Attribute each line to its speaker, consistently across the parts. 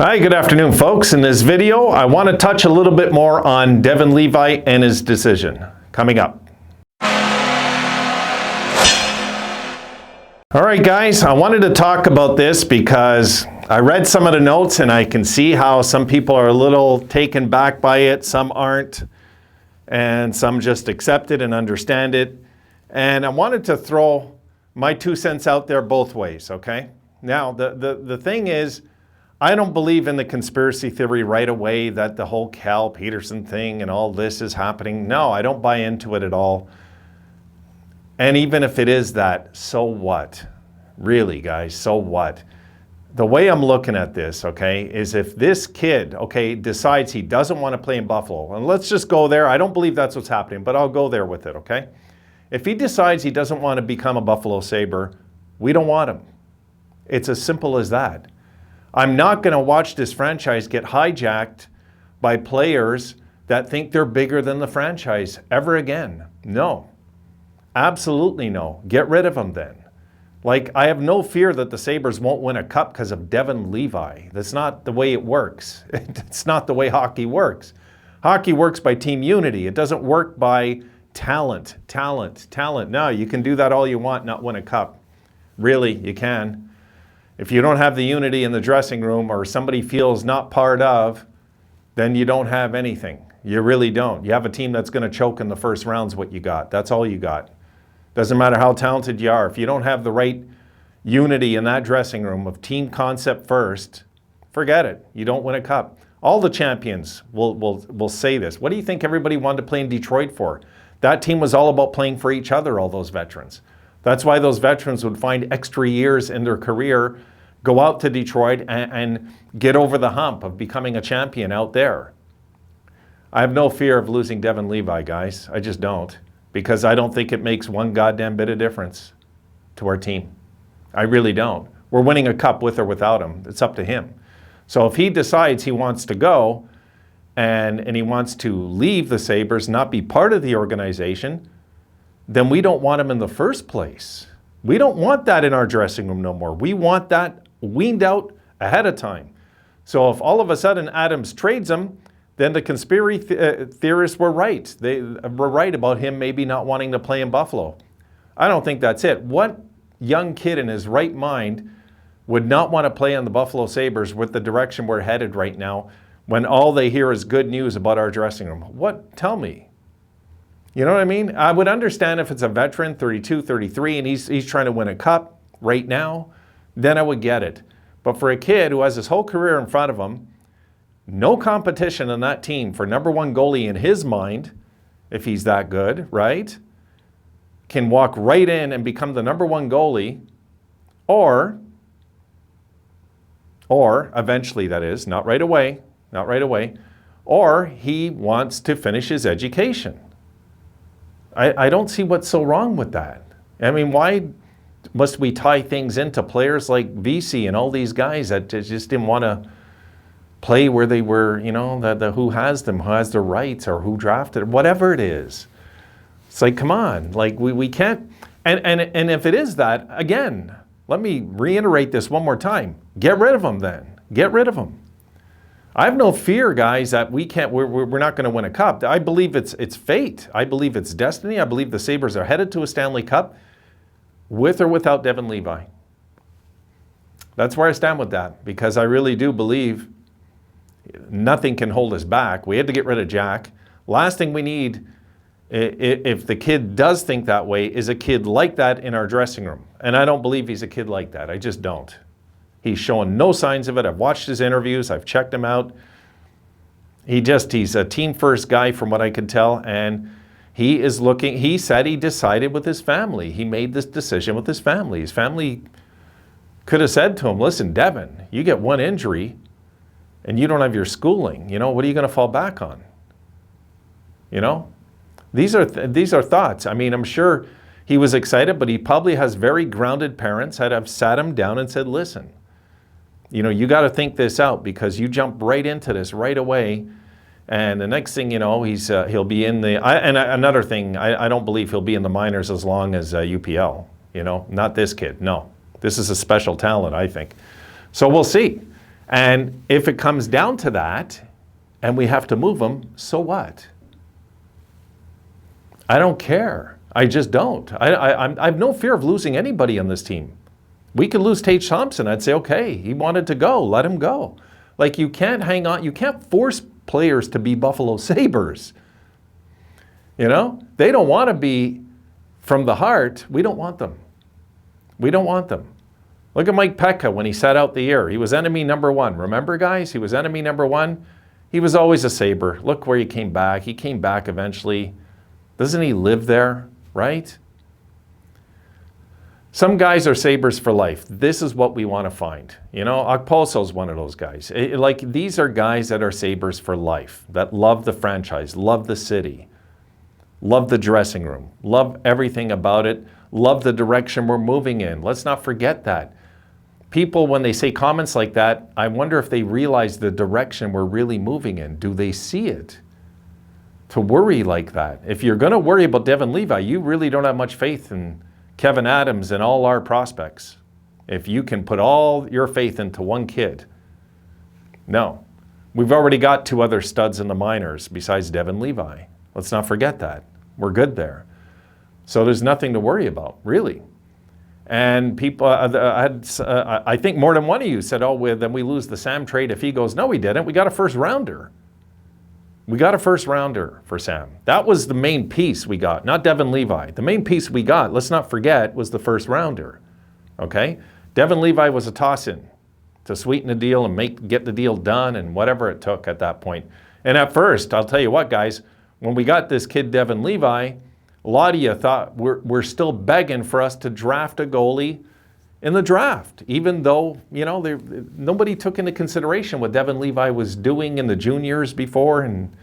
Speaker 1: Hi, good afternoon, folks. In this video, I want to touch a little bit more on Devon Levi and his decision. Coming up. All right, guys, I wanted to talk about this because I read some of the notes and I can see how some people are a little taken back by it, some aren't, and some just accept it and understand it. And I wanted to throw my 2 cents out there both ways, okay? Now, the thing is, I don't believe in the conspiracy theory right away that the whole Cal Peterson thing and all this is happening. No, I don't buy into it at all. And even if it is that, so what? Really, guys, so what? The way I'm looking at this, okay, is if this kid, okay, decides he doesn't want to play in Buffalo, and let's just go there. I don't believe that's what's happening, but I'll go there with it, okay? If he decides he doesn't want to become a Buffalo Sabre, we don't want him. It's as simple as that. I'm not going to watch this franchise get hijacked by players that think they're bigger than the franchise ever again. No. Absolutely no. Get rid of them then. Like, I have no fear that the Sabres won't win a cup because of Devon Levi. That's not the way it works. It's not the way hockey works. Hockey works by team unity. It doesn't work by talent. No, you can do that all you want, not win a cup. Really, you can. If you don't have the unity in the dressing room or somebody feels not part of, then you don't have anything. You really don't. You have a team that's going to choke in the first round's what you got. That's all you got. Doesn't matter how talented you are. If you don't have the right unity in that dressing room of team concept first, forget it. You don't win a cup. All the champions will say this. What do you think everybody wanted to play in Detroit for? That team was all about playing for each other, all those veterans. That's why those veterans would find extra years in their career, go out to Detroit and get over the hump of becoming a champion out there. I have no fear of losing Devon Levi, guys. I just don't. Because I don't think it makes one goddamn bit of difference to our team. I really don't. We're winning a cup with or without him. It's up to him. So if he decides he wants to go and he wants to leave the Sabres, not be part of the organization, then we don't want him in the first place. We don't want that in our dressing room no more. We want that weaned out ahead of time. So if all of a sudden Adams trades him, then the conspiracy theorists were right. They were right about him maybe not wanting to play in Buffalo. I don't think that's it. What young kid in his right mind would not want to play on the Buffalo Sabres with the direction we're headed right now when all they hear is good news about our dressing room? What? Tell me. You know what I mean? I would understand if it's a veteran, 32, 33, and he's trying to win a cup right now, then I would get it. But for a kid who has his whole career in front of him, no competition on that team for number one goalie in his mind, if he's that good, right? Can walk right in and become the number one goalie, or eventually, that is, not right away, or he wants to finish his education. I don't see what's so wrong with that. I mean, why must we tie things into players like VC and all these guys that just didn't want to play where they were, you know, the who has them, who has the rights, or who drafted, whatever it is. It's like, come on, like we can't, and if it is that, again, let me reiterate this one more time. Get rid of them then. Get rid of them. I have no fear, guys, that we're not going to win a cup. I believe it's fate. I believe it's destiny. I believe the Sabres are headed to a Stanley Cup with or without Devon Levi. That's where I stand with that, because I really do believe nothing can hold us back. We had to get rid of Jack. Last thing we need, if the kid does think that way, is a kid like that in our dressing room. And I don't believe he's a kid like that. I just don't. He's showing no signs of it. I've watched his interviews. I've checked him out. He's a team-first guy from what I can tell. And he said he decided with his family. He made this decision with his family. His family could have said to him, listen, Devon, you get one injury and you don't have your schooling. You know, what are you going to fall back on? You know, these are thoughts. I mean, I'm sure he was excited, but he probably has very grounded parents that have sat him down and said, listen, you know, you got to think this out because you jump right into this right away. And the next thing you know, he'll be in the, another thing, I don't believe he'll be in the minors as long as UPL, you know, not this kid. No, this is a special talent, I think. So we'll see. And if it comes down to that, and we have to move them, so what? I don't care. I just don't. I have no fear of losing anybody on this team. We could lose Tage Thompson. I'd say, okay, he wanted to go. Let him go. Like, you can't hang on. You can't force players to be Buffalo Sabres. You know? They don't want to be from the heart. We don't want them. We don't want them. Look at Mike Petka when he sat out the year. He was enemy number one. Remember, guys? He was enemy number one. He was always a Sabre. Look where he came back. He came back eventually. Doesn't he live there, right? Some guys are Sabres for life. This is what we want to find. You know, Okposo's one of those guys. These are guys that are Sabres for life, that love the franchise, love the city, love the dressing room, love everything about it, love the direction we're moving in. Let's not forget that. People, when they say comments like that, I wonder if they realize the direction we're really moving in. Do they see it? To worry like that. If you're going to worry about Devon Levi, you really don't have much faith in Kevin Adams and all our prospects. If you can put all your faith into one kid. No. We've already got 2 other studs in the minors besides Devon Levi. Let's not forget that. We're good there. So there's nothing to worry about, really. And people, I think more than one of you said, oh, then we lose the Sam trade if he goes. No, we didn't. We got a first rounder. We got a first rounder for Sam. That was the main piece we got, not Devon Levi. The main piece we got, let's not forget, was the first rounder. Okay? Devon Levi was a toss-in to sweeten the deal and get the deal done and whatever it took at that point. And at first, I'll tell you what, guys, when we got this kid Devon Levi, a lot of you thought we're still begging for us to draft a goalie in the draft, even though, you know, nobody took into consideration what Devon Levi was doing in the juniors before and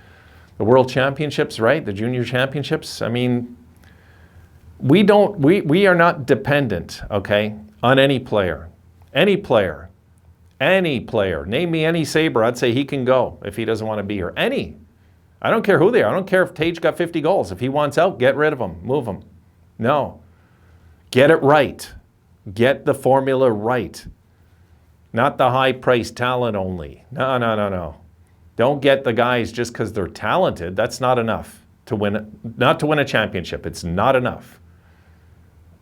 Speaker 1: the World Championships, right? The junior championships. I mean, we are not dependent, okay, on any player. Any player. Any player. Name me any Sabre, I'd say he can go if he doesn't want to be here. Any. I don't care who they are. I don't care if Tage got 50 goals. If he wants out, get rid of him. Move him. No. Get it right. Get the formula right. Not the high-priced talent only. No, no, no, no. Don't get the guys just because they're talented. That's not enough to win. Not to win a championship. It's not enough.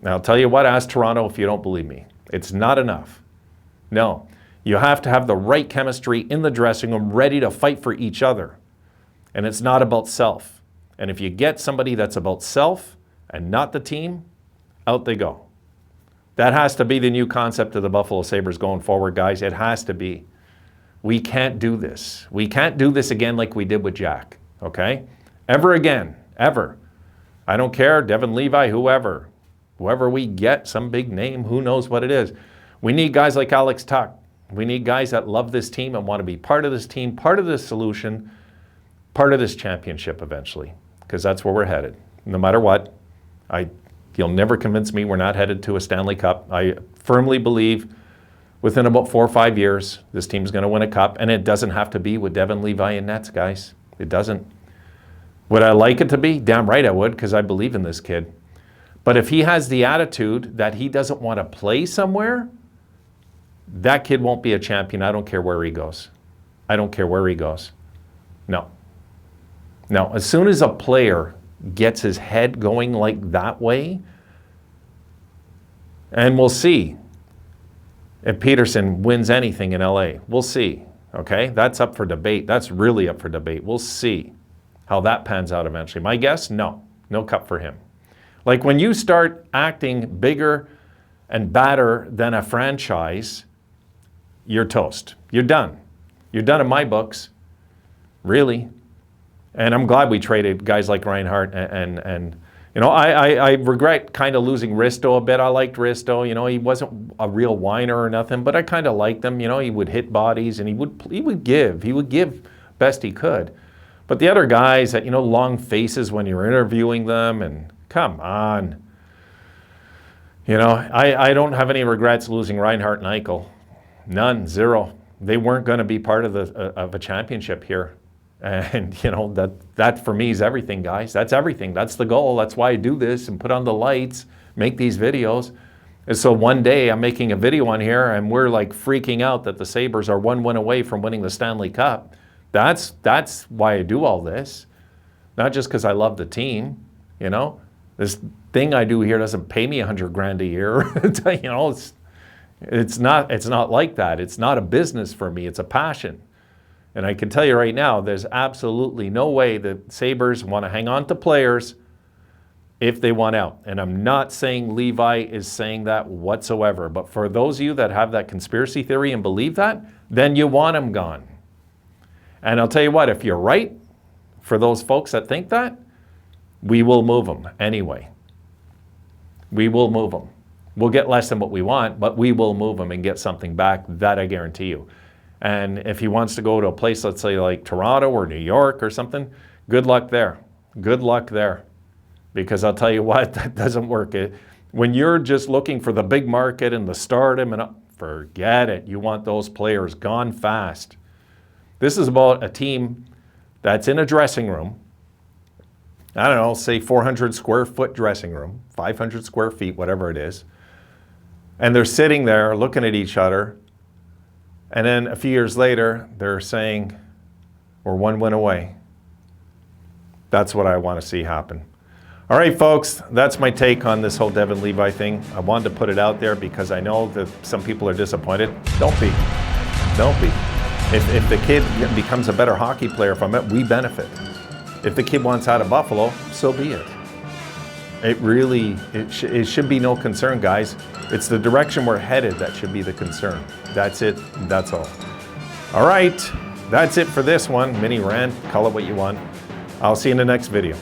Speaker 1: Now, I'll tell you what, ask Toronto if you don't believe me. It's not enough. No. You have to have the right chemistry in the dressing room, ready to fight for each other. And it's not about self. And if you get somebody that's about self and not the team, out they go. That has to be the new concept of the Buffalo Sabres going forward, guys. It has to be. We can't do this. We can't do this again like we did with Jack, okay? Ever again, ever. I don't care, Devon Levi, whoever. Whoever we get, some big name, who knows what it is. We need guys like Alex Tuck. We need guys that love this team and want to be part of this team, part of this solution, part of this championship eventually, because that's where we're headed. No matter what, you'll never convince me we're not headed to a Stanley Cup. I firmly believe within about 4 or 5 years, this team's going to win a cup, and it doesn't have to be with Devon Levi in nets, guys. It doesn't. Would I like it to be? Damn right I would, because I believe in this kid. But if he has the attitude that he doesn't want to play somewhere, that kid won't be a champion. I don't care where he goes. I don't care where he goes. No. Now, as soon as a player gets his head going like that way, and we'll see if Peterson wins anything in LA. We'll see, okay? That's up for debate. That's really up for debate. We'll see how that pans out eventually. My guess, no cup for him. Like when you start acting bigger and badder than a franchise, you're toast. You're done. You're done in my books, really. And I'm glad we traded guys like Reinhart and you know, I regret kind of losing Risto a bit. I liked Risto. You know, he wasn't a real whiner or nothing, but I kind of liked him. You know, he would hit bodies and he would give best he could. But the other guys that, you know, long faces when you're interviewing them, and come on. You know, I don't have any regrets losing Reinhart and Eichel. None, zero. They weren't going to be part of a championship here. And, you know, that for me is everything, guys. That's everything. That's the goal. That's why I do this and put on the lights, make these videos. And so one day I'm making a video on here and we're like freaking out that the Sabres are 1 win away from winning the Stanley Cup. That's why I do all this. Not just because I love the team, you know. This thing I do here doesn't pay me $100,000 a year. You know, it's not like that. It's not a business for me. It's a passion. And I can tell you right now, there's absolutely no way that Sabres want to hang on to players if they want out. And I'm not saying Levi is saying that whatsoever. But for those of you that have that conspiracy theory and believe that, then you want him gone. And I'll tell you what, if you're right, for those folks that think that, we will move them anyway. We will move them. We'll get less than what we want, but we will move him and get something back, that I guarantee you. And if he wants to go to a place, let's say like Toronto or New York or something, good luck there. Good luck there. Because I'll tell you what, that doesn't work. When you're just looking for the big market and the stardom, and forget it. You want those players gone fast. This is about a team that's in a dressing room. I don't know, say 400 square foot dressing room, 500 square feet, whatever it is. And they're sitting there looking at each other. And then a few years later, they're saying, we're 1 win away. That's what I want to see happen. All right, folks, that's my take on this whole Devon Levi thing. I wanted to put it out there because I know that some people are disappointed. Don't be. Don't be. If the kid becomes a better hockey player from it, we benefit. If the kid wants out of Buffalo, so be it. It should be no concern, guys. It's the direction we're headed that should be the concern. That's it. That's all. All right. That's it for this one. Mini rant. Call it what you want. I'll see you in the next video.